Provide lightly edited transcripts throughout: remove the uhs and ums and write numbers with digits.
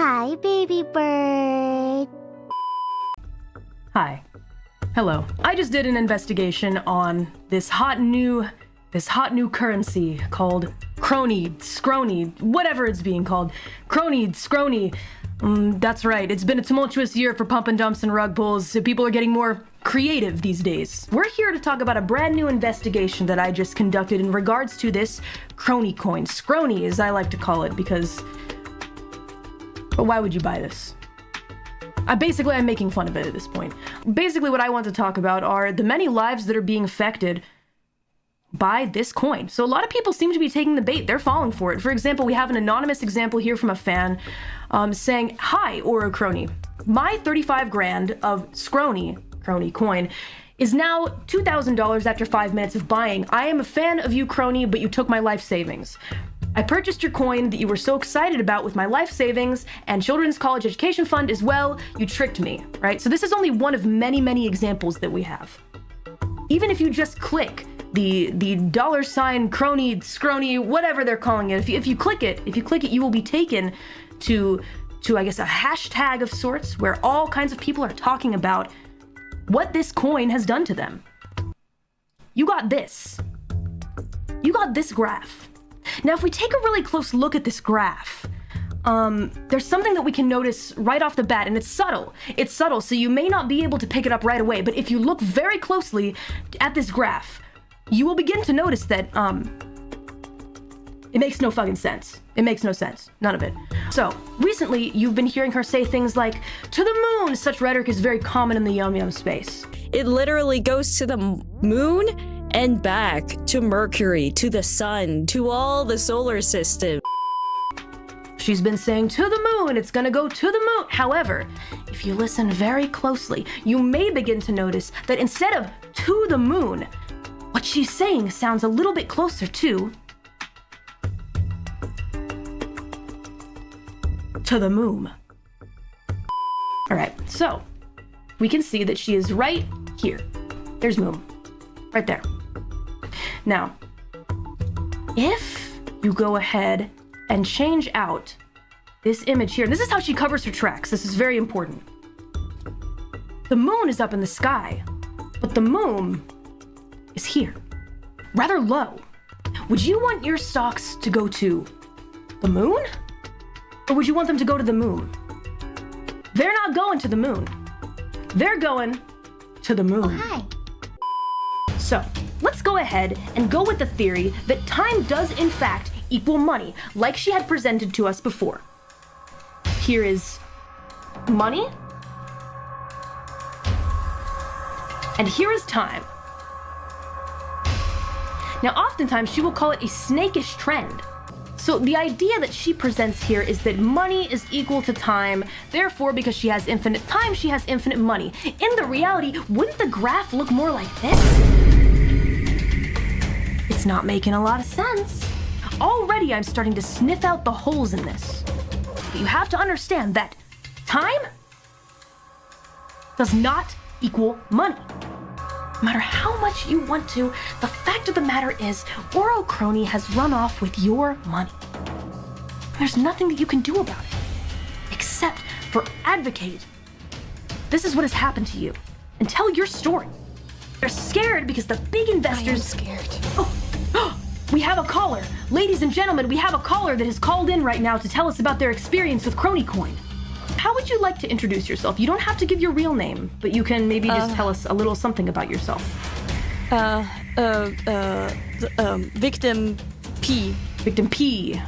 Hi, baby bird. Hi. Hello. I just did an investigation on this hot new currency called Kronii, whatever it's being called. Kronii. That's right. It's been a tumultuous year for pump and dumps and rug pulls. So people are getting more creative these days. We're here to talk about a brand new investigation that I just conducted in regards to this Kronii coin. Skronii, as I like to call it, because... But why would you buy this? I'm making fun of it at this point. Basically, what I want to talk about are the many lives that are being affected by this coin. So a lot of people seem to be taking the bait. They're falling for it. For example, we have an anonymous example here from a fan saying, "Hi, Ouro Kronii. My 35 grand of Kronii coin is now $2,000 after 5 minutes of buying. I am a fan of you, Kronii, but you took my life savings. I purchased your coin that you were so excited about with my life savings and children's college education fund as well. You tricked me," right? So this is only one of many, many examples that we have. Even if you just click the $ Kronii, Skronii, whatever they're calling it, if you click it, you will be taken to I guess a hashtag of sorts where all kinds of people are talking about what this coin has done to them. You got this. You got this graph. Now, if we take a really close look at this graph, there's something that we can notice right off the bat, and it's subtle. It's subtle, so you may not be able to pick it up right away, but if you look very closely at this graph, you will begin to notice that, it makes no fucking sense. It makes no sense. None of it. So, recently, you've been hearing her say things like, "To the moon!" Such rhetoric is very common in the Yum Yum space. It literally goes to the moon and back, to Mercury, to the sun, to all the solar system. She's been saying, "To the moon, it's gonna go to the moon." However, if you listen very closely, you may begin to notice that instead of "to the moon," what she's saying sounds a little bit closer to the moon. Alright, so we can see that she is right here. There's moon. Right there. Now, if you go ahead and change out this image here, this is how she covers her tracks. This is very important. The moon is up in the sky, but the moon is here, rather low. Would you want your stocks to go to the moon? Or would you want them to go to the moon? They're not going to the moon. They're going to the moon. Oh, hi. So, let's go ahead and go with the theory that time does in fact equal money, like she had presented to us before. Here is money, and here is time. Now, oftentimes she will call it a snakish trend. So the idea that she presents here is that money is equal to time, therefore because she has infinite time, she has infinite money. In the reality, wouldn't the graph look more like this? It's not making a lot of sense. Already I'm starting to sniff out the holes in this. But you have to understand that time does not equal money. No matter how much you want to, the fact of the matter is, Ouro Kronii has run off with your money. There's nothing that you can do about it, except for advocate. This is what has happened to you, and tell your story. They're scared because the big investors... I am scared. Oh, we have a caller. Ladies and gentlemen, we have a caller that has called in right now to tell us about their experience with Kronii coin. How would you like to introduce yourself? You don't have to give your real name, but you can maybe just tell us a little something about yourself. Victim P. Victim P.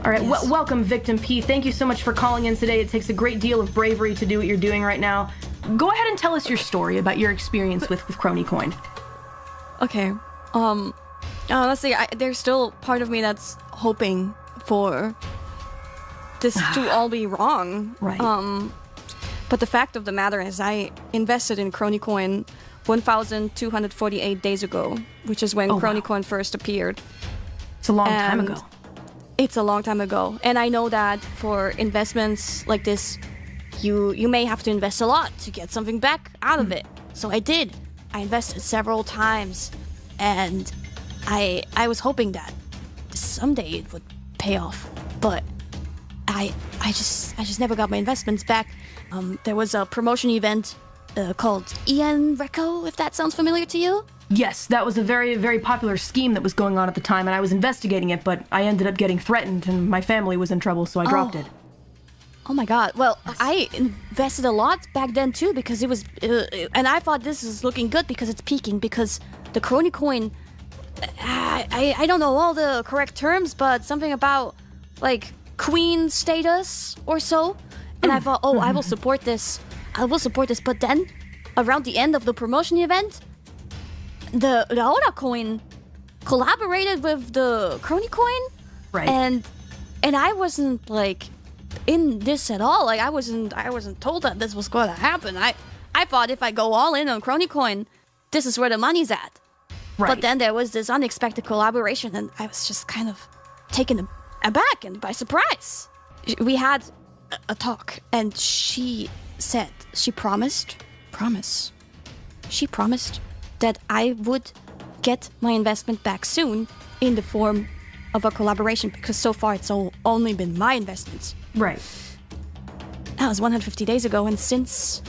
All right, Yes. Welcome, Victim P. Thank you so much for calling in today. It takes a great deal of bravery to do what you're doing right now. Go ahead and tell us your story about your experience with Kronii coin. Okay. Let's see. There's still part of me that's hoping for this to all be wrong. Right. But the fact of the matter is, I invested in Kronii coin 1,248 days ago, which is when Kronii coin first appeared. It's a long time ago. It's a long time ago, and I know that for investments like this, you may have to invest a lot to get something back out of it. So I did. I invested several times, and I was hoping that someday it would pay off. But I just never got my investments back. There was a promotion event called Ian Reco, if that sounds familiar to you. Yes, that was a very, very popular scheme that was going on at the time, and I was investigating it, but I ended up getting threatened, and my family was in trouble, so I dropped it. Oh my god. Well, I invested a lot back then too because it was... and I thought this is looking good because it's peaking, because the Kronii coin... I don't know all the correct terms, but something about, like, queen status or so. And I thought, I will support this. I will support this. But then, around the end of the promotion event, the Ouro coin collaborated with the Kronii coin. Right. And I wasn't, like, in this at all. Like, I wasn't told that this was going to happen. I thought if I go all in on Kronii coin, this is where the money's at. Right. But then there was this unexpected collaboration, and I was just kind of taken aback and by surprise. We had a talk, and she said, she promised that I would get my investment back soon in the form of a collaboration, because so far it's only been my investments. Right. That was 150 days ago, and since,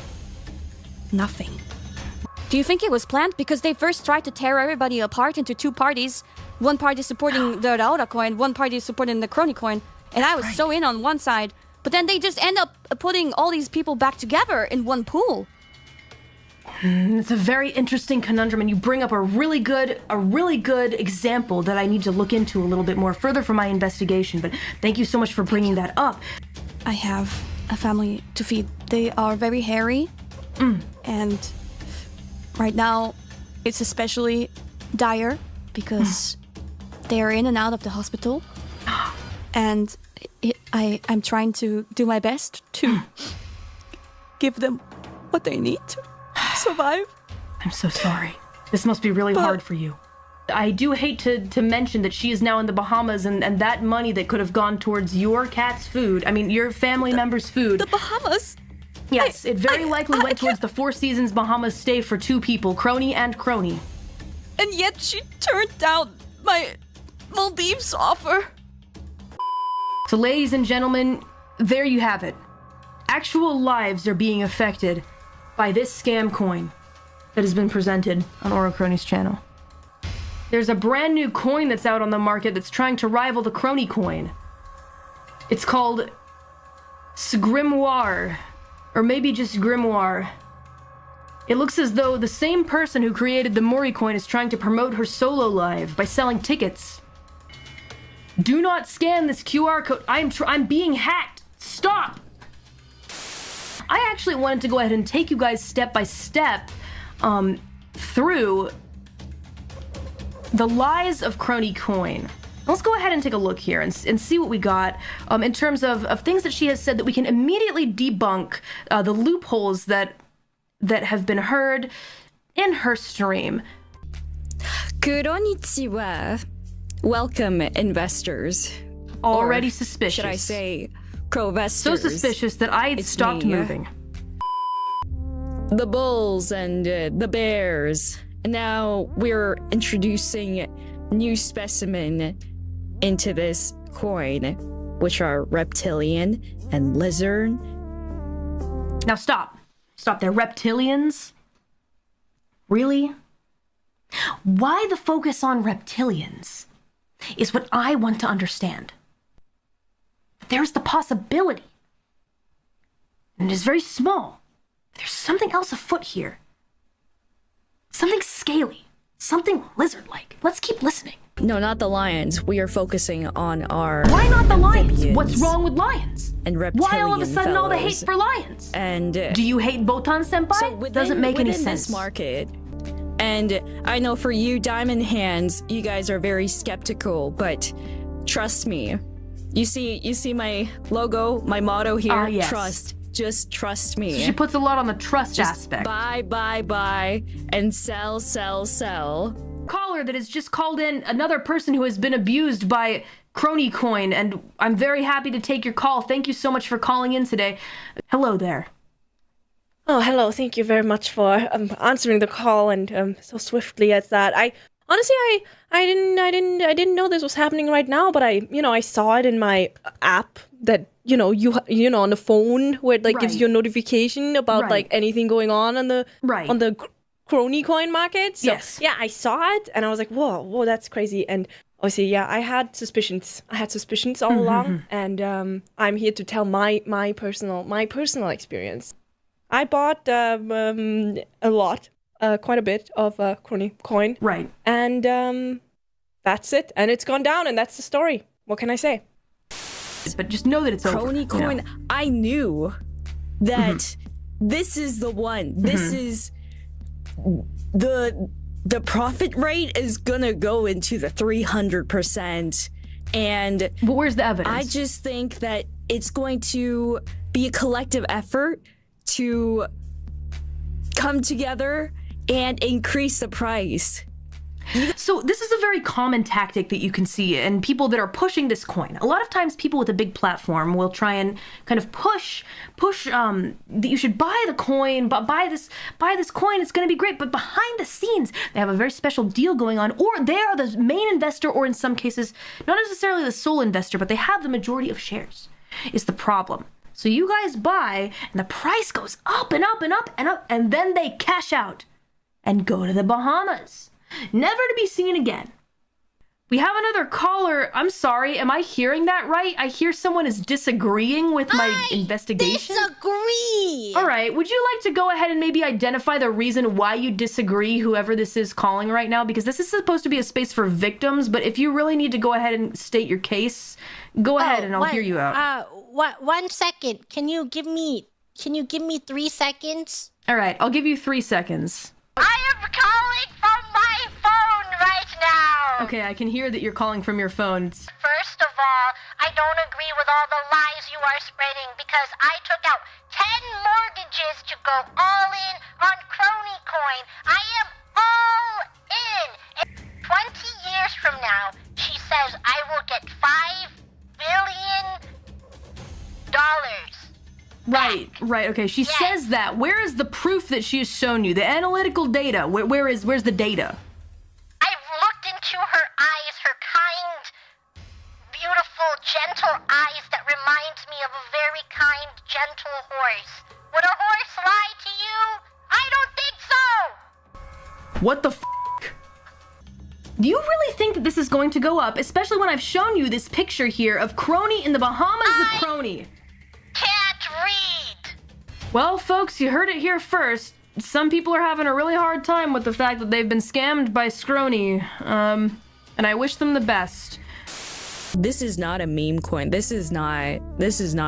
nothing. Do you think it was planned? Because they first tried to tear everybody apart into two parties. One party supporting the Ouro coin, one party supporting the Kronii coin. And I was so in on one side. But then they just end up putting all these people back together in one pool. It's a very interesting conundrum, and you bring up a really good example that I need to look into a little bit more further for my investigation. But thank you so much for bringing that up. I have a family to feed. They are very hairy. And right now, it's especially dire because they are in and out of the hospital. And I'm trying to do my best to give them what they need to survive. I'm so sorry. This must be really hard for you. I do hate to mention that she is now in the Bahamas, and that money that could have gone towards your cat's food, I mean, your family member's food. The Bahamas? Yes, it very likely went towards the Four Seasons Bahamas stay for two people, Kronii and Kronii. And yet she turned down my Maldives offer. So ladies and gentlemen, there you have it. Actual lives are being affected by this scam coin that has been presented on Ouro Kronii's channel. There's a brand new coin that's out on the market that's trying to rival the Kronii coin. It's called Grimoire, or maybe just Grimoire. It looks as though the same person who created the Mori coin is trying to promote her solo live by selling tickets. Do not scan this QR code. I'm being hacked. Stop! I actually wanted to go ahead and take you guys step by step through the lies of Kronii coin. Let's go ahead and take a look here and see what we got in terms of things that she has said that we can immediately debunk the loopholes that have been heard in her stream. Konnichiwa. Welcome, investors. Already Or suspicious. should I say, Crovesters? So suspicious that I stopped me. moving. The bulls and the bears. And now we're introducing new specimen into this coin, which are reptilian and lizard. Now stop. Stop there. Reptilians? Really? Why the focus on reptilians is what I want to understand. There's the possibility, and it is very small. There's something else afoot here. Something scaly. Something lizard-like. Let's keep listening. No, not the lions. We are focusing on our Why not the lions? amphibians What's wrong with lions? and reptilian Why all of a sudden all the hate fellows. for lions? And Do you hate Botan Senpai? so Doesn't make any within sense. this market, and I know for you diamond hands, you guys are very skeptical, but trust me. You see my logo, my motto here. Yes. Trust. Just trust me. She puts a lot on the trust Just aspect. buy, and sell. Caller that has just called in another person who has been abused by Kronii coin, and I'm very happy to take your call. Thank you so much for calling in today. Hello there. Oh, hello. Thank you very much for answering the call and so swiftly as that. I didn't know this was happening right now, but I saw it in my app that you know on the phone where it like gives Right. you a notification about Right. like anything going on the Right. on the Kronii coin market. So, Yes. yeah, I saw it and I was like, whoa, that's crazy. And obviously, yeah, I had suspicions. all along, and I'm here to tell my personal experience. I bought a lot, quite a bit of Kronii coin, Right. and that's it. And it's gone down, and that's the story. What can I say? But just know that it's over. Kronii you know? coin. I knew that this is the one. This is the profit rate is gonna go into the 300%, and But where's the evidence? I just think that it's going to be a collective effort to come together and increase the price. So this is a very common tactic that you can see in people that are pushing this coin. A lot of times people with a big platform will try and kind of push that you should buy the coin, but buy this coin, it's going to be great. But behind the scenes, they have a very special deal going on, or they are the main investor, or in some cases, not necessarily the sole investor, but they have the majority of shares, is the problem. So you guys buy, and the price goes up and up and up and up, and then they cash out and go to the Bahamas, never to be seen again. We have another caller. I'm sorry, am I hearing that right? I hear someone is disagreeing with my investigation. Disagree. All right, would you like to go ahead and maybe identify the reason why you disagree, whoever this is calling right now? Because this is supposed to be a space for victims, but if you really need to go ahead and state your case, go ahead and I'll hear you out. 1 second. Can you give me 3 seconds? All right, I'll give you 3 seconds. I am calling from my phone right now. Okay, I can hear that you're calling from your phone. First of all, I don't agree with all the lies you are spreading because I took out 10 mortgages to go all in on Kronii coin. I am all in. And 20 years from now, she says I will get $5 billion. Right, okay. She says that. Where is the proof that she has shown you? The analytical data. Where's the data? I've looked into her eyes, her kind, beautiful, gentle eyes that reminds me of a very kind, gentle horse. Would a horse lie to you? I don't think so! What the f***? Do you really think that this is going to go up, especially when I've shown you this picture here of Kronii in the Bahamas with Kronii? Can't read! Well, folks, you heard it here first. Some people are having a really hard time with the fact that they've been scammed by Kronii. And I wish them the best. This is not a meme coin. This is not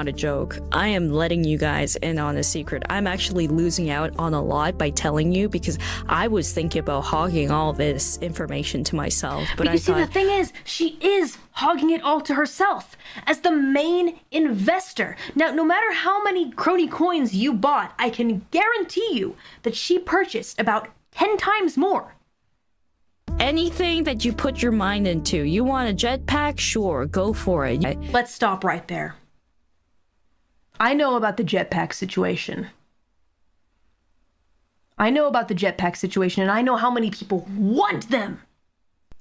a joke. I am letting you guys in on a secret. I'm actually losing out on a lot by telling you because I was thinking about hogging all this information to myself. But you see, the thing is, she is hogging it all to herself as the main investor. Now, no matter how many Kronii coins you bought, I can guarantee you that she purchased about 10 times more. anything that you put your mind into. You want a jetpack? Sure, go for it. Let's stop right there. I know about the jetpack situation. And I know how many people want them.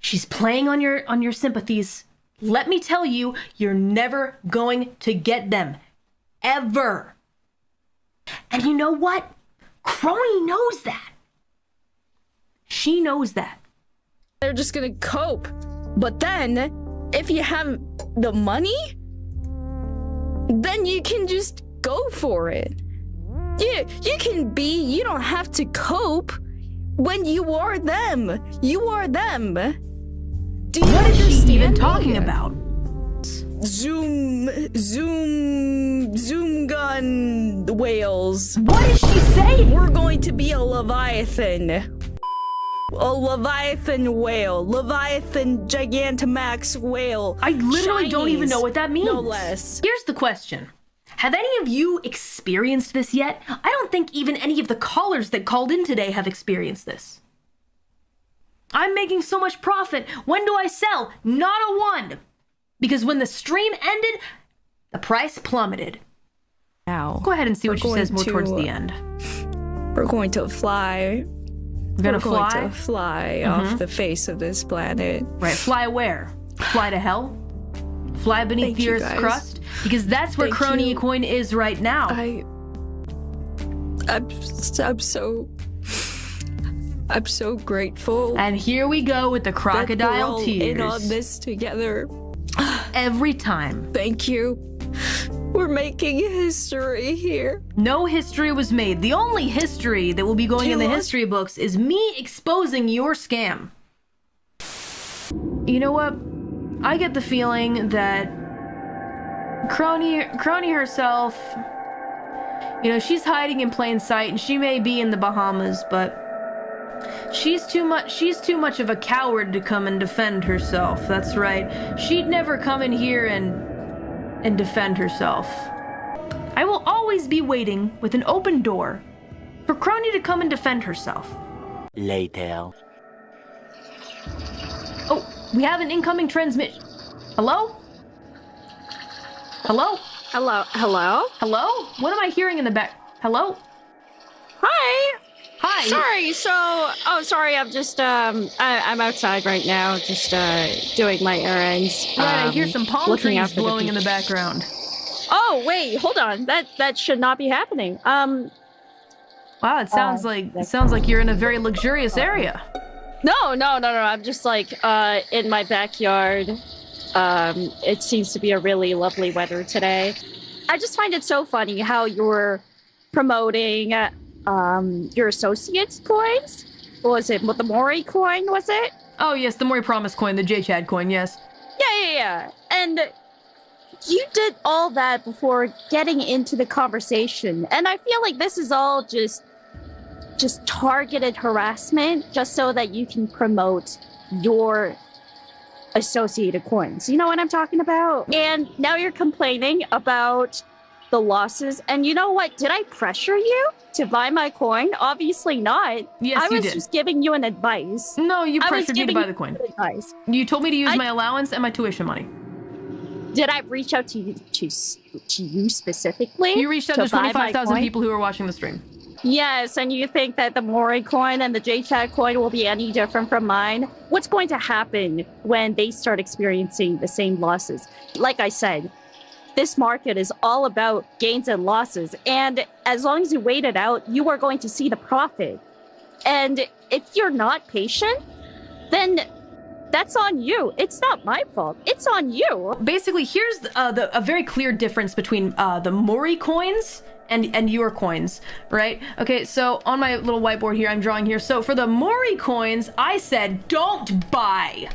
She's playing on your sympathies. Let me tell you, you're never going to get them. Ever. And you know what? Kronii knows that. She knows that. They're just gonna cope. But then, if you have the money, then you can just go for it. Yeah, you don't have to cope when you are them. You are them. Do you What is she understand even me? talking about? Zoom gun whales. What is she saying? We're going to be a Leviathan. A Leviathan whale. Leviathan Gigantamax whale. I literally don't even Chinese, know what that means. no less. Here's the question. Have any of you experienced this yet? I don't think even any of the callers that called in today have experienced this. I'm making so much profit. When do I sell? Not a one. Because when the stream ended, the price plummeted. Now, Go ahead and see what she We're says more going towards to, the end. we're going to fly. We're gonna We're going fly? to fly off the face of this planet. Right, fly where? Fly to hell? fly beneath Thank the you, Earth's guys. crust? Because that's where Thank Kronii you. coin is right now. I'm so grateful And here we go with the that we're crocodile all tears. in on this together. Every time. Thank you. We're making history here. No history was made. The only history that will be going in the history books is me exposing your scam. You know what? I get the feeling that Kronii herself, you know, she's hiding in plain sight, and she may be in the Bahamas, but she's too much of a coward to come and defend herself. That's right. She'd never come in here and defend herself. I will always be waiting with an open door for Kronii to come and defend herself. Later. Oh, we have an incoming transmission. Hello? Hello? Hello? Hello? Hello? What am I hearing in the back? Hello? Hi! Hi. Sorry, I'm just, I'm outside right now, just, doing my errands. Right, I hear some palm looking trees after the blowing in the people. background. Oh, wait, hold on. That should not be happening. Wow, it sounds like you're in a very luxurious area. No. I'm just like in my backyard. It seems to be a really lovely weather today. I just find it so funny how you're promoting your associates coins. What was it? What, the Mori coin, was it? Oh yes, the Mori Promise coin, the J-Chad coin, yes. Yeah. And you did all that before getting into the conversation. And I feel like this is all just targeted harassment just so that you can promote your associated coins. You know what I'm talking about? And now you're complaining about the losses. And you know what? Did I pressure you to buy my coin? Obviously not. Yes, I you was did. just giving you an advice. No, you I was pressured me to giving buy you the coin. advice. You told me to use my allowance and my tuition money. Did I reach out to you specifically? You reached out to buy my 25,000 coin? people who are watching the stream. Yes, and you think that the Mori coin and the JChat coin will be any different from mine? What's going to happen when they start experiencing the same losses? Like I said, this market is all about gains and losses, and as long as you wait it out, you are going to see the profit. And if you're not patient, then that's on you. It's not my fault. It's on you. Basically, here's a very clear difference between the Mori coins and your coins, right? Okay, so on my little whiteboard here, I'm drawing here. So for the Mori coins, I said, don't buy.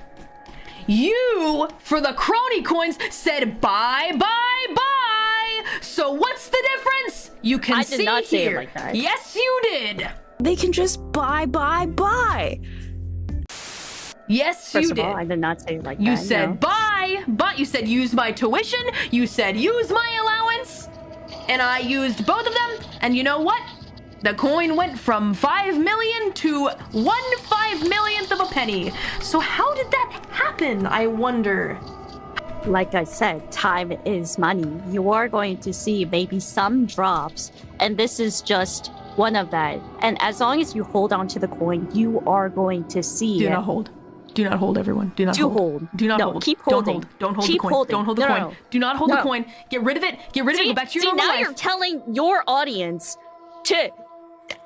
You, for the Kronii coins, said buy. So what's the difference? You can I see did not say it here. like that. Yes, you did. They can just buy. Yes, First you of did. all, I did not say it like You that. said no. buy, but you said use my tuition, you said use my allowance, and I used both of them, and you know what? The coin went from 5 million to 1/5 millionth of a penny. So how did that happen, I wonder? Like I said, time is money. You are going to see maybe some drops, and this is just one of that. And as long as you hold on to the coin, you are going to see Do it. not hold. Do not hold, everyone. Do not Do hold. hold. Do not No, hold. keep Don't holding. hold. Don't hold Keep the coin. holding. Don't hold the No, coin. no. Do not hold the No. coin. Get rid of it. Get rid of it. Go back to your normal now life. you're telling your audience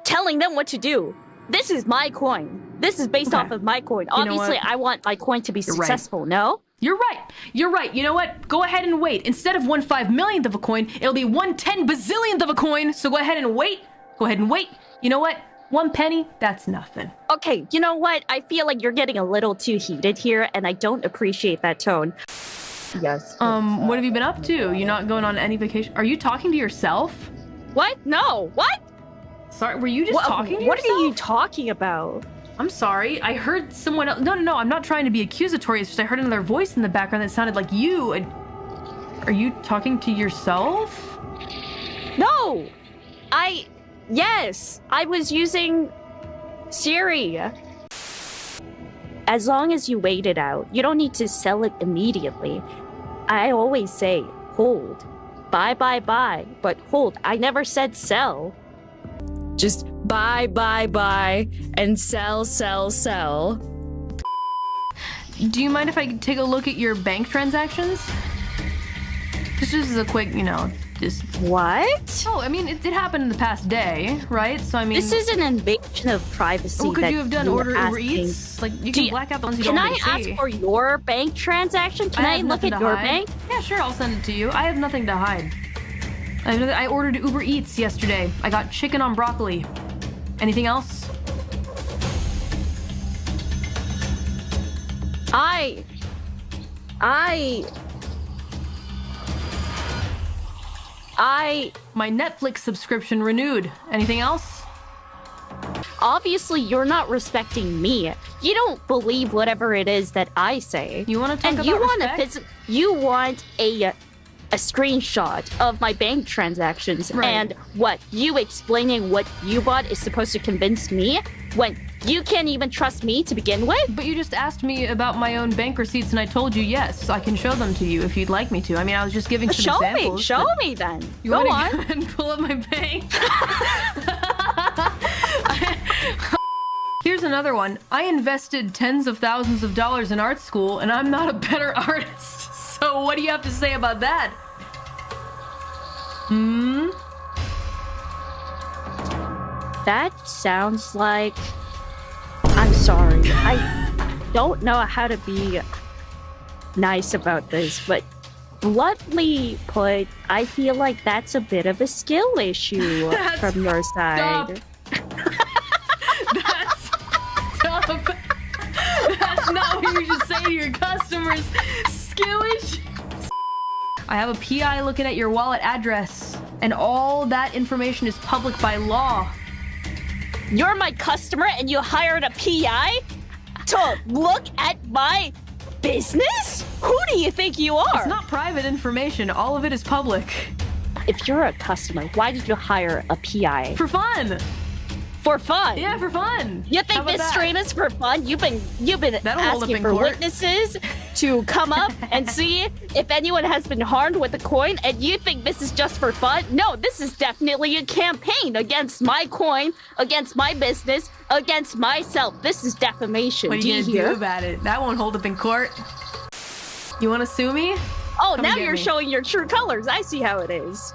telling them what to do. This is my coin. This is based Okay. off of my coin. You know Obviously, what? I want my coin to be You're right. successful, no? You're right. You're right. You know what? Go ahead and wait. Instead of 1/5 millionth of a coin, it'll be 1/10 bazillionth of a coin. So go ahead and wait. Go ahead and wait. You know what? 1 penny, that's nothing. Okay, you know what? I feel like you're getting a little too heated here, and I don't appreciate that tone. Yes. What have you been up to? You're not going on any vacation? Are you talking to yourself? What? No. What? Sorry, were you just talking to What yourself? are you talking about? I'm sorry. I heard someone else. No. I'm not trying to be accusatory. It's just I heard another voice in the background that sounded like you. Are you talking to yourself? No. Yes, I was using Siri. As long as you wait it out, you don't need to sell it immediately. I always say hold. Buy, but hold. I never said sell. Just buy, and sell. Do you mind if I take a look at your bank transactions? This is a quick, just... What? Oh, I mean, it happened in the past day, right? So, I mean... This is an invasion of privacy. Well, could that you have done you're order Uber asking. Eats? Like, you can black out the ones you don't want to see. Can I ask for your bank transaction? Can I have look nothing at to your hide. bank? Yeah, sure, I'll send it to you. I have nothing to hide. I ordered Uber Eats yesterday. I got chicken on broccoli. Anything else? My Netflix subscription renewed. Anything else? Obviously, you're not respecting me. You don't believe whatever it is that I say. You want to talk and about you want respect? you want a screenshot of my bank transactions, Right. and what you explaining what you bought is supposed to convince me when you can't even trust me to begin with. But you just asked me about my own bank receipts, and I told you yes. I can show them to you if you'd like me to. I mean, I was just giving some examples. Show me then. You Go want on. to go and pull up my bank? Here's another one. I invested tens of thousands of dollars in art school, and I'm not a better artist. So what do you have to say about that? That sounds like... I'm sorry. I don't know how to be nice about this, but bluntly put, I feel like that's a bit of a skill issue from your side. Stop. That's not what you should say to your customers. Skillish. I have a PI looking at your wallet address, and all that information is public by law. You're my customer and you hired a PI to look at my business? Who do you think you are? It's not private information. All of it is public. If you're a customer, why did you hire a PI? For fun. For fun? Yeah, for fun. You How think about this that? stream is for fun? You've been That'll hold up asking in for court. witnesses to come up and see if anyone has been harmed with the coin, and you think this is just for fun? No, this is definitely a campaign against my coin, against my business, against myself. This is defamation. What are Do you you gonna hear? do about it? That won't hold up in court. You want to sue me? Oh, Come now get you're me. showing your true colors. I see how it is.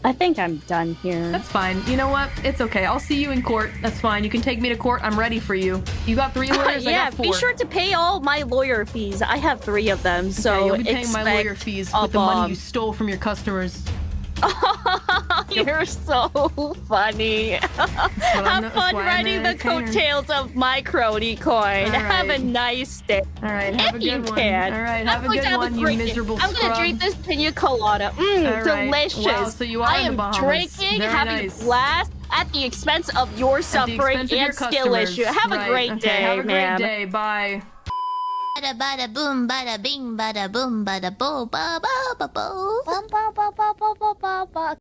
I think I'm done here. That's fine. You know what? It's okay. I'll see you in court. That's fine. You can take me to court. I'm ready for you. You got 3 lawyers? I Yeah, got 4. be sure to pay all my lawyer fees. I have 3 of them, so Okay, you'll be paying my expect lawyer fees a with the money bomb. you stole from your customers. You're so funny. Have fun riding the coattails of my Kronii coin. All Have a right. nice day. All right, have If a you good one. can. All right, I'm have a going good to have one, a you great miserable I'm scrub. going to drink this pina colada. All right. Delicious. Wow, so you are I in the am Bahamas. drinking, Very having nice. a blast at the expense of your At the suffering expense of your and skill customers. issue. Have a Right, great okay, day, have a great ma'am. day. Bye. Bada bada boom, bada bing, bada boom, bada bo, ba ba ba bo. Bum, ba ba ba ba ba ba ba.